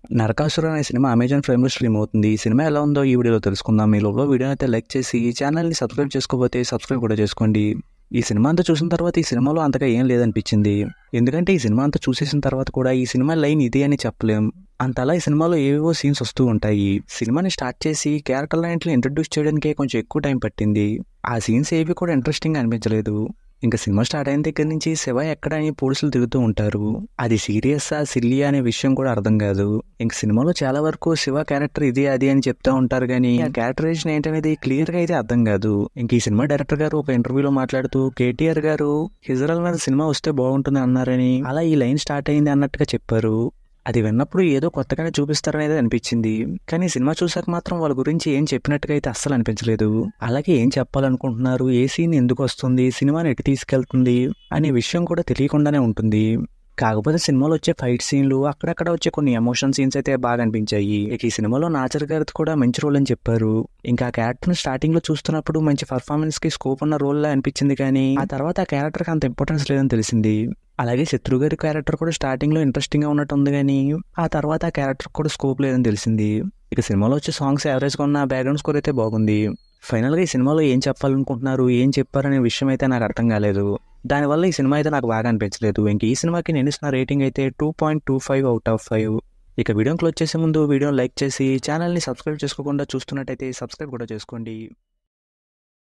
నరకాసుర అనే cinema Amazon ప్రైమ్‌లో stream అవుతుంది. ఈ సినిమా ఎలా ఉందో ఈ వీడియోలో తెలుసుకుందాం. ఈ లోపల వీడియోని అయితే లైక్ చేసి ఛానల్‌ని సబ్స్క్రైబ్ చేసుకోకపోతే సబ్స్క్రైబ్ కూడా చేసుకోండి. ఈ సినిమా అంతా చూసిన తర్వాత ఈ సినిమాలో అంతగా ఏం లేదనిపించింది. ఎందుకంటే ఈ సినిమా అంతా చూసేసిన తర్వాత కూడా ఈ సినిమా లైన్ ఇదే అని చెప్పలేం. అంతలా ఈ సినిమాలో ఏవేవో సీన్స్ వస్తూ ఉంటాయి. సినిమాని స్టార్ట్ చేసి క్యారెక్టర్‌లన్నిటిని ఇంట్రొడ్యూస్ చేయడానికే కొంచెం ఎక్కువ టైం పట్టింది. ఆ సీన్స్ ఏవి కూడా ఇంట్రెస్టింగ్‌గా అనిపించలేదు. ఇంకా సినిమా స్టార్ట్ అయిన దగ్గర నుంచి శివ ఎక్కడ అని పోలీసులు తిరుగుతూ ఉంటారు. అది సీరియస్సా సిల్లియా అనే విషయం కూడా అర్థం కాదు. ఇంక సినిమాలో చాలా వరకు శివ క్యారెక్టర్ ఇది అది అని చెప్తా ఉంటారు కానీ ఆ క్యారెక్టరైజేషన్ ఏంటనేది క్లియర్ గా అయితే అర్థం కాదు. ఇంక ఈ సినిమా డైరెక్టర్ గారు ఒక ఇంటర్వ్యూలో మాట్లాడుతూ కేటీఆర్ గారు హిజ్రాల్ మీద సినిమా వస్తే బాగుంటుంది అన్నారని, అలా ఈ లైన్ స్టార్ట్ అయింది అన్నట్టుగా చెప్పారు. అది విన్నప్పుడు ఏదో కొత్తగానే చూపిస్తారనేది అనిపించింది. కానీ సినిమా చూసాక మాత్రం వాళ్ళ గురించి ఏం చెప్పినట్టుగా అయితే అస్సలు అనిపించలేదు. అలాగే ఏం చెప్పాలనుకుంటున్నారు, ఏ సీన్ ఎందుకు వస్తుంది, సినిమాని ఎటు తీసుకెళ్తుంది అనే విషయం కూడా తెలియకుండానే ఉంటుంది. కాకపోతే సినిమాలో వచ్చే ఫైట్ సీన్లు, అక్కడక్కడ వచ్చే కొన్ని ఎమోషన్ సీన్స్ అయితే బాగా అనిపించాయి. ఇక ఈ సినిమాలో నాచర్ గారిది కూడా మంచి రోల్ అని చెప్పారు. ఇంకా ఆ క్యారెక్టర్ స్టార్టింగ్ లో చూస్తున్నప్పుడు మంచి పర్ఫార్మెన్స్ కి స్కోప్ ఉన్న రోల్ లా అనిపించింది కానీ ఆ తర్వాత ఆ క్యారెక్టర్ కి అంత ఇంపార్టెన్స్ లేదని తెలిసింది. అలాగే శత్రు గారి క్యారెక్టర్ కూడా స్టార్టింగ్ లో ఇంట్రెస్టింగ్ గా ఉన్నట్టు ఉంది కానీ ఆ తర్వాత ఆ క్యారెక్టర్ కూడా స్కోప్ లేదని తెలిసింది. ఇక సినిమాలో వచ్చే సాంగ్స్ యావరేజ్ గా ఉన్న బ్యాక్గ్రౌండ్ స్కోర్ అయితే బాగుంది. ఫైనల్ గా ఈ సినిమాలో ఏం చెప్పాలనుకుంటున్నారు, ఏం చెప్పారనే విషయం అయితే నాకు అర్థం కాలేదు. దానివల్ల ఈ సినిమా అయితే నాకు బాగా అనిపించలేదు. ఇంక ఈ సినిమాకి నేను ఇస్తున్న రేటింగ్ అయితే 2.25 అవుట్ ఆఫ్ 5. ఇక వీడియోని క్లోజ్ చేసే ముందు వీడియోని లైక్ చేసి ఛానల్ని సబ్స్క్రైబ్ చేసుకోకుండా చూస్తున్నట్టయితే సబ్స్క్రైబ్ కూడా చేసుకోండి.